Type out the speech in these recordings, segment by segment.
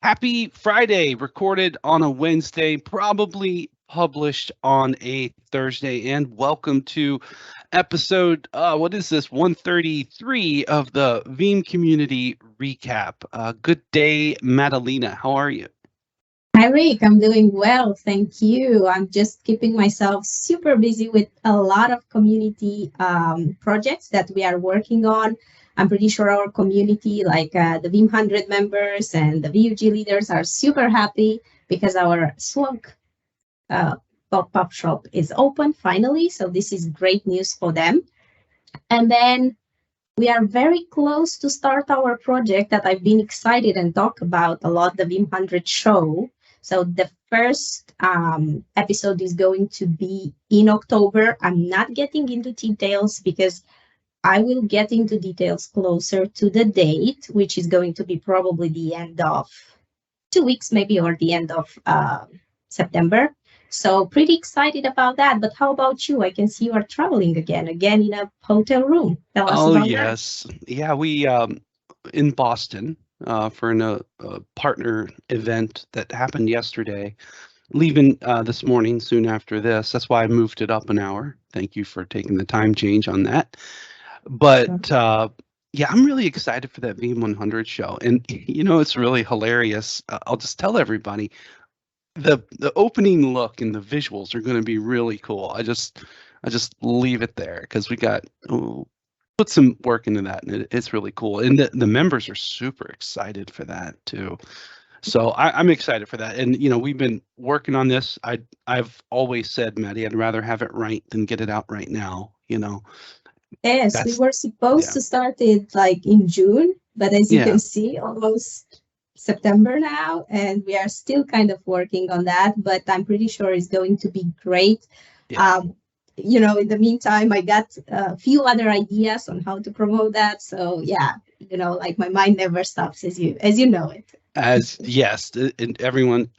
Happy Friday, recorded on a Wednesday, probably published on a Thursday, and welcome to episode, what is this, 133 of the Veeam Community Recap. Good day, Madalena. How are you? Hi, Rick. I'm doing well. Thank you. I'm just keeping myself super busy with a lot of community projects that we are working on. I'm pretty sure our community, like the Veeam 100 members and the VUG leaders, are super happy because our Slug uh, pop-up shop is open finally. So this is great news for them. And then we are very close to start our project that I've been excited and talk about a lot, the Veeam 100 show. So the first episode is going to be in October. I'm not getting into details because I will get into details closer to the date, which is going to be probably the end of 2 weeks, maybe, or the end of September. So pretty excited about that. But how about you? I can see you are traveling again in a hotel room. Tell us Oh, about that. yes. Yeah, we in Boston for a partner event that happened yesterday. Leaving this morning soon after this. That's why I moved it up an hour. Thank you for taking the time change on that. But yeah, I'm really excited for that Veeam 100 show. And it's really hilarious. I'll just tell everybody the opening look and the visuals are going to be really cool. I just leave it there because we got put some work into that, and it's really cool. And the members are super excited for that too. So I'm excited for that. And we've been working on this. I've always said, Maddie, I'd rather have it right than get it out right now. Yes, we That's were supposed yeah, to start it like in June, but as you yeah, can see, almost September now, and we are still kind of working on that, but I'm pretty sure it's going to be great. yeah. Um, in the meantime, I got a few other ideas on how to promote that. So yeah, like my mind never stops as you know it. As yes, and everyone,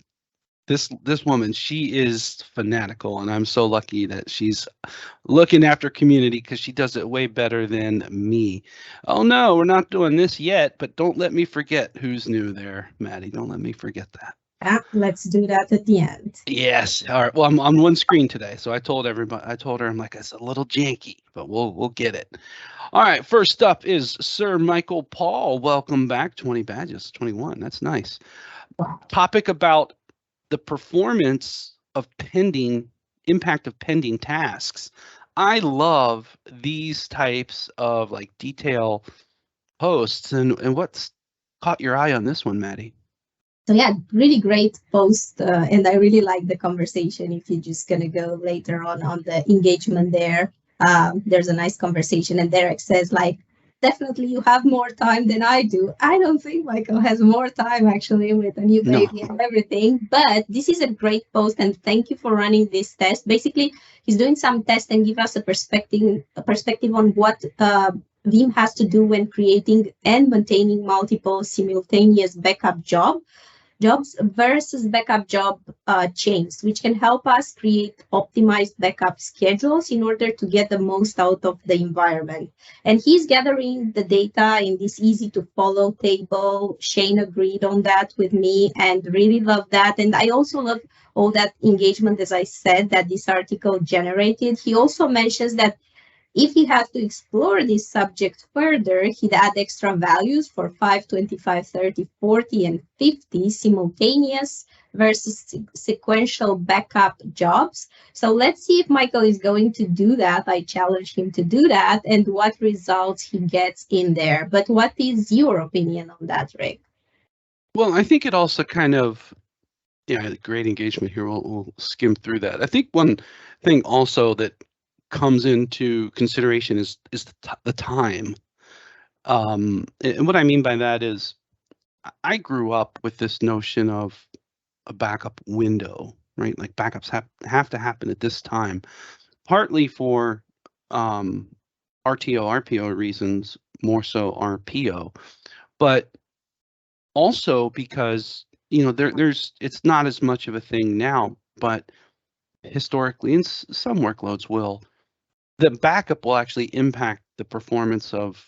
this woman, she is fanatical, and I'm so lucky that she's looking after community because she does it way better than me. Oh no, we're not doing this yet, but don't let me forget who's new there, Maddie. Don't let me forget that. Let's do that at the end. Yes. All right. Well, I'm on one screen today, so I told everybody. I told her I'm like it's a little janky, but we'll get it. All right. First up is Sir Michael Paul. Welcome back. 20 badges. 21. That's nice. Wow. Topic about the performance of pending impact of pending tasks. I love these types of like detail posts, and what's caught your eye on this one, Maddie? So yeah, really great post, and I really like the conversation. If you're just gonna go later on the engagement there, there's a nice conversation, and Derek says like, definitely you have more time than I do. I don't think Michael has more time actually with a new No. baby and everything, but this is a great post, and thank you for running this test. Basically, he's doing some tests and give us a perspective on what Veeam has to do when creating and maintaining multiple simultaneous backup jobs versus backup job chains, which can help us create optimized backup schedules in order to get the most out of the environment. And he's gathering the data in this easy to follow table. Shane agreed on that with me and really love that. And I also love all that engagement, as I said, that this article generated. He also mentions that if he had to explore this subject further, he'd add extra values for 5, 25, 30, 40, and 50 simultaneous versus sequential backup jobs. So let's see if Michael is going to do that. I challenge him to do that and what results he gets in there. But what is your opinion on that, Rick? Well, I think it also kind of great engagement here. We'll skim through that. I think one thing also that comes into consideration is the time. And what I mean by that is I grew up with this notion of a backup window, right? Like backups have to happen at this time, partly for um, RTO, RPO reasons, more so RPO, but also because there's it's not as much of a thing now, but historically, and some workloads will, the backup will actually impact the performance of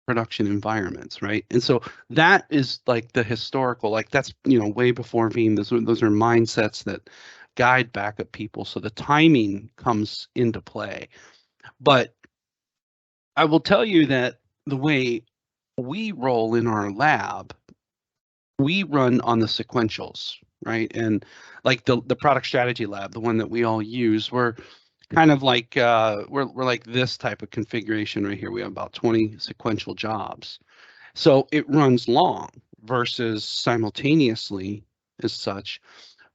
production environments, right? And so that is like the historical, like that's, way before Veeam. Those are mindsets that guide backup people. So the timing comes into play. But I will tell you that the way we roll in our lab, we run on the sequentials, right? And like the product strategy lab, the one that we all use, we're kind of like we're like this type of configuration right here. We have about 20 sequential jobs. So it runs long versus simultaneously as such.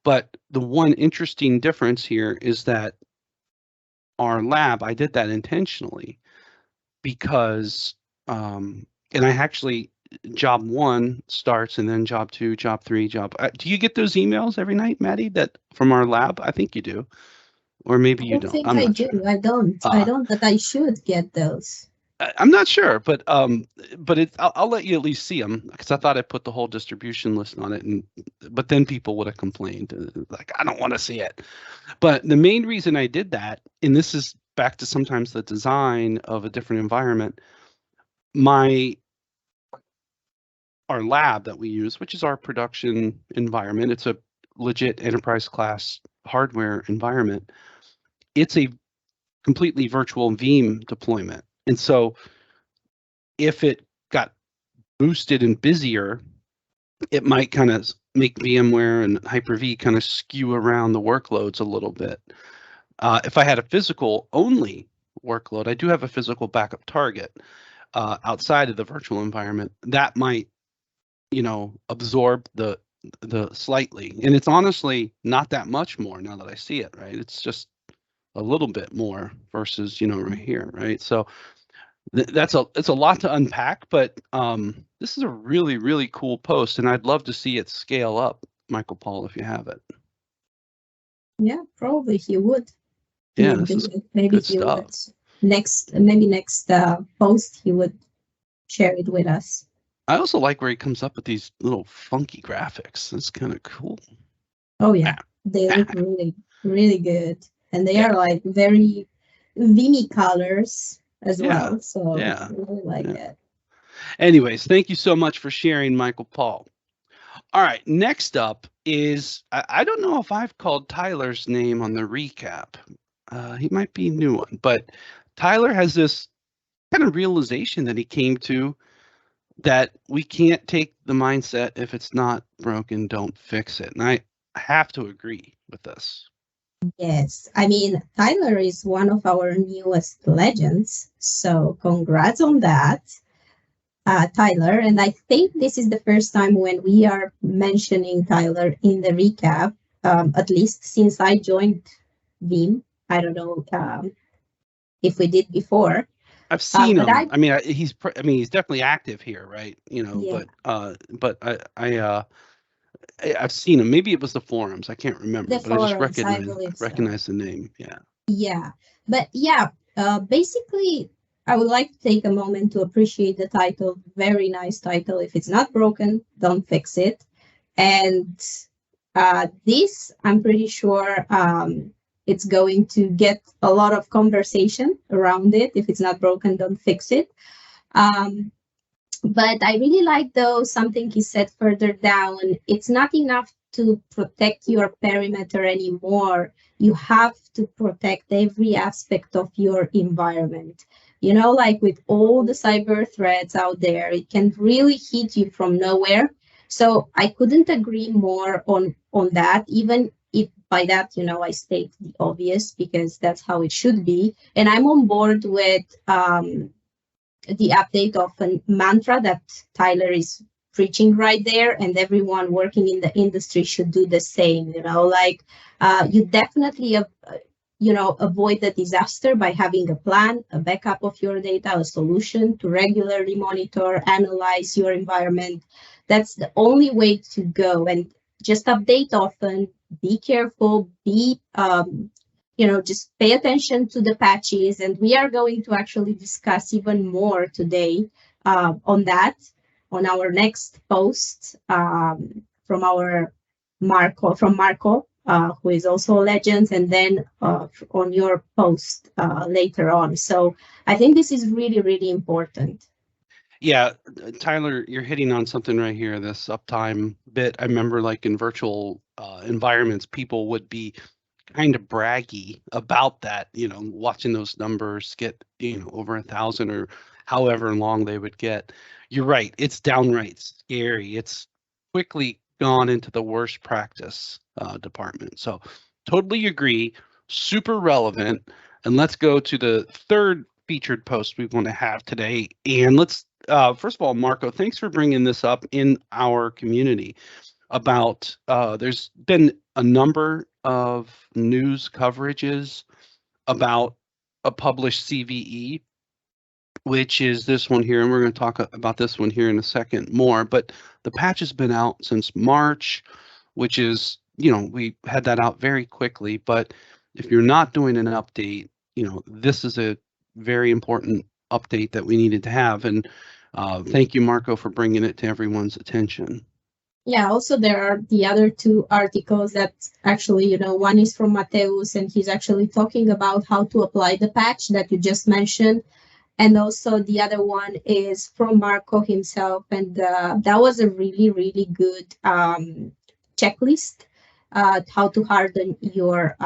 But the one interesting difference here is that our lab, I did that intentionally because, and I actually, job 1 starts and then job 2, job 3, do you get those emails every night, Maddie, that from our lab? I think you do. Or maybe I you don't don't. think I'm I not do. sure. I don't. I don't, but I should get those. I'm not sure, but I'll let you at least see them because I thought I put the whole distribution list on it, but then people would have complained like I don't want to see it. But the main reason I did that, and this is back to sometimes the design of a different environment, our lab that we use, which is our production environment, it's a legit enterprise class hardware environment. It's a completely virtual Veeam deployment, and so if it got boosted and busier, it might kind of make VMware and Hyper-V kind of skew around the workloads a little bit. If I had a physical only workload, I do have a physical backup target outside of the virtual environment that might, absorb the slightly. And it's honestly not that much more now that I see it, right? It's just a little bit more versus, right here, right? So it's a lot to unpack, but this is a really, really cool post, and I'd love to see it scale up, Michael Paul, if you have it. Yeah, probably he would. Yeah, this is maybe good he stuff. would next post he would share it with us. I also like where he comes up with these little funky graphics. That's kind of cool. Oh yeah, they look really, really good, and they are like very Veeamy colors as well. So I really like it. Anyways, thank you so much for sharing, Michael Paul. All right, next up is, I don't know if I've called Tyler's name on the recap. He might be a new one, but Tyler has this kind of realization that he came to, that we can't take the mindset, if it's not broken, don't fix it. And I have to agree with this. Yes, I mean, Tyler is one of our newest legends, so congrats on that, Tyler. And I think this is the first time when we are mentioning Tyler in the recap, at least since I joined Veeam. I don't know if we did before. I've seen him. I mean, he's he's definitely active here, right? But I've seen him. Maybe it was the forums. I can't remember, but I just recognize the name. Yeah. Yeah, but yeah, basically, I would like to take a moment to appreciate the title. Very nice title. If it's not broken, don't fix it. And this, I'm pretty sure it's going to get a lot of conversation around it. If it's not broken, don't fix it. But I really like, though, something he said further down. It's not enough to protect your perimeter anymore. You have to protect every aspect of your environment. Like with all the cyber threats out there, it can really hit you from nowhere. So I couldn't agree more on that, even if by that, I state the obvious, because that's how it should be. And I'm on board with the update of a mantra that Tyler is preaching right there, and everyone working in the industry should do the same. You definitely avoid the disaster by having a plan, a backup of your data, a solution to regularly monitor, analyze your environment. That's the only way to go. And just update often, be careful, just pay attention to the patches. And we are going to actually discuss even more today on that, on our next post from Marco, who is also a legend, and then on your post later on. So I think this is really, really important. Yeah, Tyler, you're hitting on something right here. This uptime bit. I remember, like in virtual environments, people would be kind of braggy about that. Watching those numbers get over 1,000 or however long they would get. You're right. It's downright scary. It's quickly gone into the worst practice department. So totally agree. Super relevant. And let's go to the third featured post we want to have today. And let's first of all, Marco, thanks for bringing this up in our community about there's been a number of news coverages about a published CVE, which is this one here, and we're going to talk about this one here in a second more. But the patch has been out since March, which is, we had that out very quickly. But if you're not doing an update, this is a very important update that we needed to have. And thank you, Marco, for bringing it to everyone's attention. Yeah, also there are the other two articles that actually, one is from Mateus, and he's actually talking about how to apply the patch that you just mentioned. And also the other one is from Marco himself. And that was a really, really good checklist, how to harden your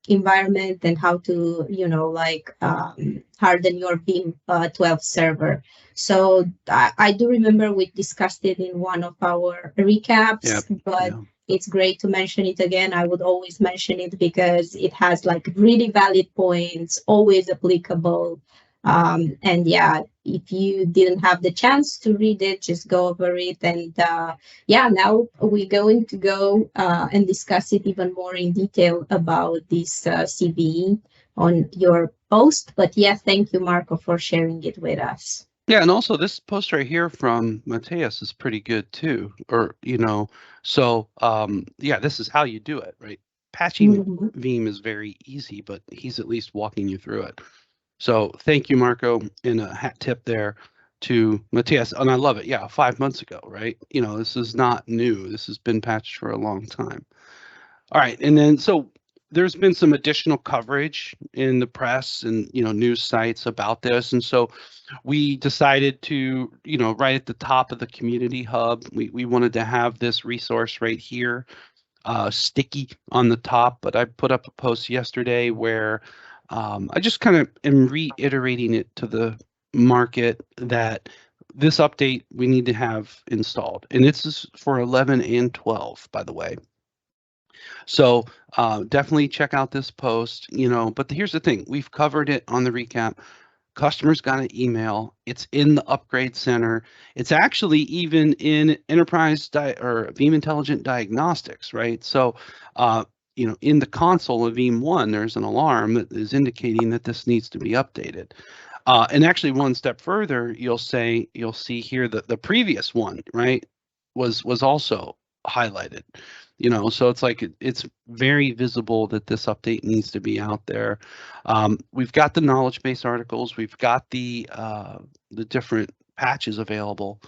environment and how to harden your Veeam 12 server. So I do remember we discussed it in one of our recaps, but it's great to mention it again. I would always mention it because it has like really valid points, always applicable. And yeah, if you didn't have the chance to read it, just go over it. And now we're going to go and discuss it even more in detail about this CVE on your post. But yeah, thank you, Marco, for sharing it with us. Yeah, and also this post right here from Mateus is pretty good too. So this is how you do it, right? Patching Veeam is very easy, but he's at least walking you through it. So thank you, Marco, and a hat tip there to Mateus. And I love it. Yeah, 5 months ago, right? This is not new. This has been patched for a long time. All right, and then so there's been some additional coverage in the press and news sites about this, and so we decided to right at the top of the community hub, we wanted to have this resource right here, sticky on the top. But I put up a post yesterday where I just kind of am reiterating it to the market that this update we need to have installed, and this is for 11 and 12, by the way. So definitely check out this post, but here's the thing. We've covered it on the recap. Customers got an email. It's in the upgrade center. It's actually even in enterprise or Veeam Intelligent Diagnostics, right? So, in the console of Veeam 1, there's an alarm that is indicating that this needs to be updated. And actually, one step further, you'll see here that the previous one, right, was also highlighted. So it's like it's very visible that this update needs to be out there. We've got the knowledge base articles, we've got the different patches available,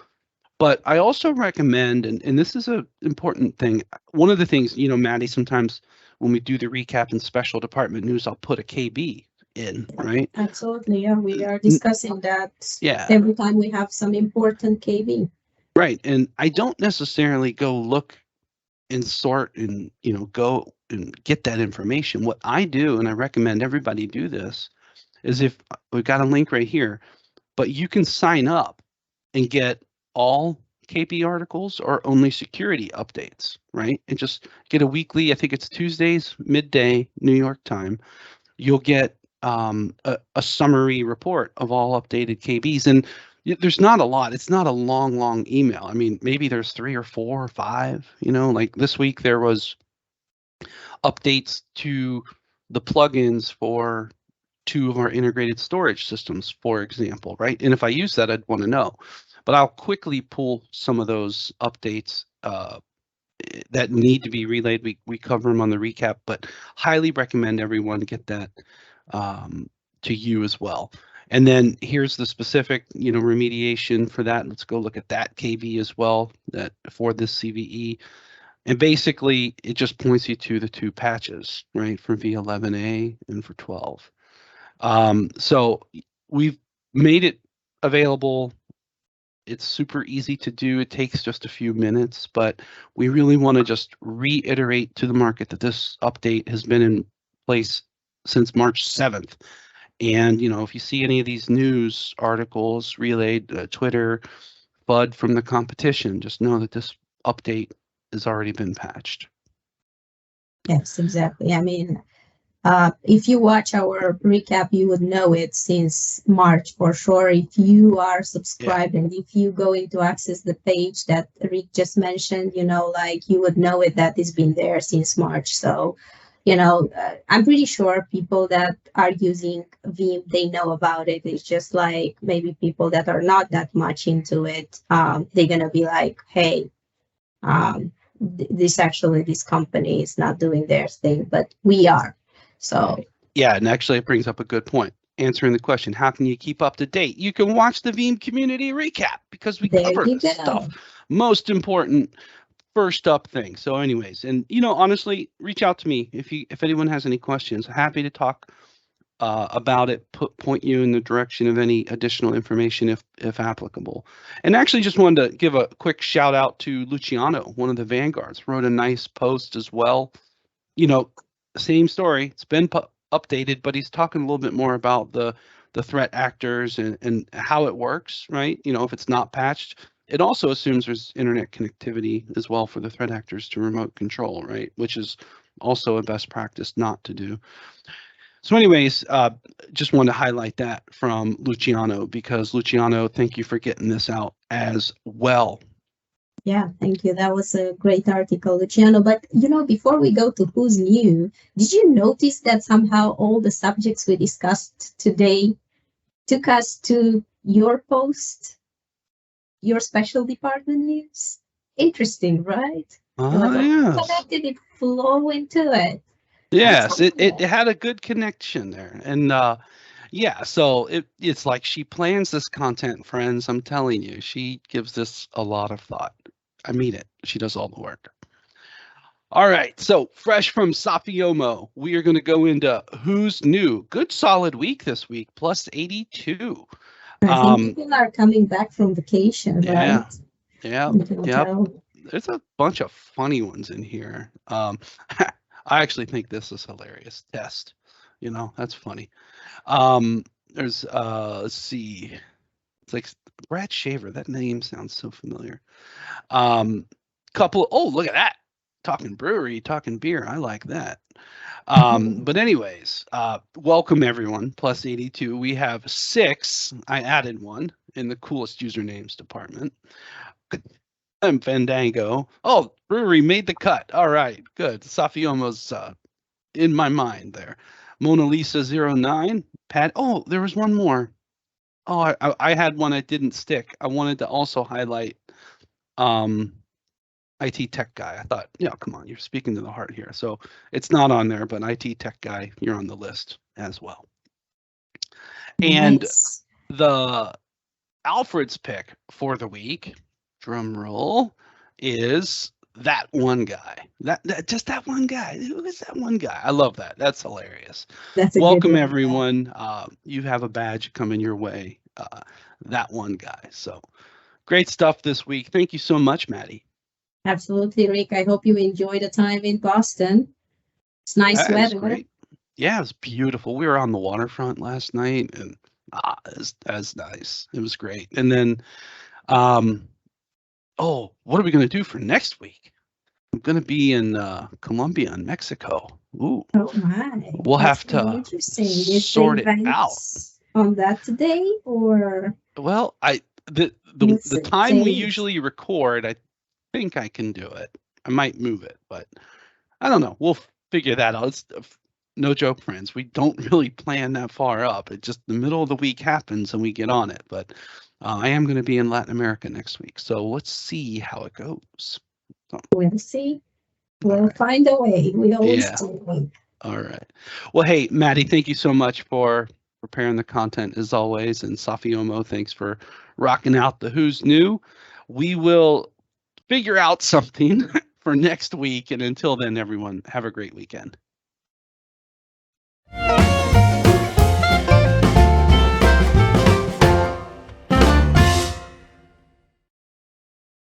but I also recommend, and this is an important thing. One of the things, Maddie, sometimes when we do the recap in special department news, I'll put a KB in, right? Absolutely, yeah. We are discussing that every time we have some important KB. Right, and I don't necessarily go look and sort and go and get that information. What I do, and I recommend everybody do this, is if we've got a link right here, but you can sign up and get all KP articles or only security updates, right? And just get a weekly, I think it's Tuesdays, midday, New York time. You'll get a summary report of all updated KBs. And there's not a lot. It's not a long email. I mean, maybe there's 3 or 4 or 5, like this week there was updates to the plugins for 2 of our integrated storage systems, for example, right? And if I use that, I'd want to know. But I'll quickly pull some of those updates that need to be relayed. We cover them on the recap, but highly recommend everyone get that to you as well. And then here's the specific, remediation for that. Let's go look at that KV as well, that for this CVE. And basically, it just points you to the 2 patches, right, for V11A and for 12. So we've made it available. It's super easy to do. It takes just a few minutes, but we really want to just reiterate to the market that this update has been in place since March 7th. And, if you see any of these news articles relayed, Twitter, FUD from the competition, just know that this update has already been patched. Yes, exactly. I mean, if you watch our recap, you would know it since March for sure. If you are subscribed and if you go into access the page that Rick just mentioned, you would know it that it's been there since March. So, I'm pretty sure people that are using Veeam, they know about it. It's just like maybe people that are not that much into it, they're going to be like, hey, this company is not doing their thing, but we are. So yeah, and actually it brings up a good point. Answering the question, how can you keep up to date? You can watch the Veeam community recap because we cover this stuff. Most important first up thing. So anyways, and honestly, reach out to me if anyone has any questions. Happy to talk about it, point you in the direction of any additional information if applicable. And actually just wanted to give a quick shout out to Luciano, one of the vanguards, wrote a nice post as well. Same story. It's been updated, but he's talking a little bit more about the threat actors and how it works, right? If it's not patched, it also assumes there's internet connectivity as well for the threat actors to remote control, right? Which is also a best practice not to do. So anyways, just wanted to highlight that from Luciano because Luciano, thank you for getting this out as well. Yeah, thank you. That was a great article, Luciano. But, before we go to who's new, did you notice that somehow all the subjects we discussed today took us to your post, your special department news? Interesting, right? Yes. Connected, it flow into it. Yes, it had a good connection there. And yeah, so it's like she plans this content, friends. I'm telling you, she gives this a lot of thought. I mean it. She does all the work. All right, so fresh from Safiomo, we are going to go into who's new. Good solid week this week, plus 82. I think people are coming back from vacation, yeah, right? Yeah, There's a bunch of funny ones in here. I actually think this is hilarious. Test, that's funny. There's let's see, it's like Brad Shaver. That name sounds so familiar. Oh, look at that. Talking brewery, talking beer. I like that. But anyways, welcome everyone. Plus 82. We have 6. I added one in the coolest usernames department. I'm Fandango. Oh, brewery made the cut. All right, good. Safiomo's in my mind there. Mona Lisa 09. Pat. Oh, there was one more. Oh, I had one that didn't stick. I wanted to also highlight IT tech guy. I thought, come on, you're speaking to the heart here. So it's not on there, but IT tech guy, you're on the list as well. And the Alfred's pick for the week, drum roll, is that one guy. Just that one guy. Who is that one guy? I love that. That's hilarious. Welcome everyone. You have a badge coming your way. That one guy. So great stuff this week. Thank you so much, Maddie. Absolutely, Rick. I hope you enjoyed the time in Boston. It's nice weather. Great. Yeah, it was beautiful. We were on the waterfront last night, and it was nice. It was great. And then, what are we going to do for next week? I'm going to be in Colombia and Mexico. Ooh. Oh my. We'll have to sort it out. On that today, or? Well, the time we usually record, I think I can do it. I might move it, but I don't know. We'll figure that out. It's no joke, friends. We don't really plan that far up. It just the middle of the week happens and we get on it. But I am going to be in Latin America next week, so let's see how it goes. We'll see. We'll find a way. We always do. All right. Well, hey, Maddie, thank you so much for preparing the content as always, and Safiomo, thanks for rocking out the Who's New. We will figure out something for next week, and until then, everyone, have a great weekend.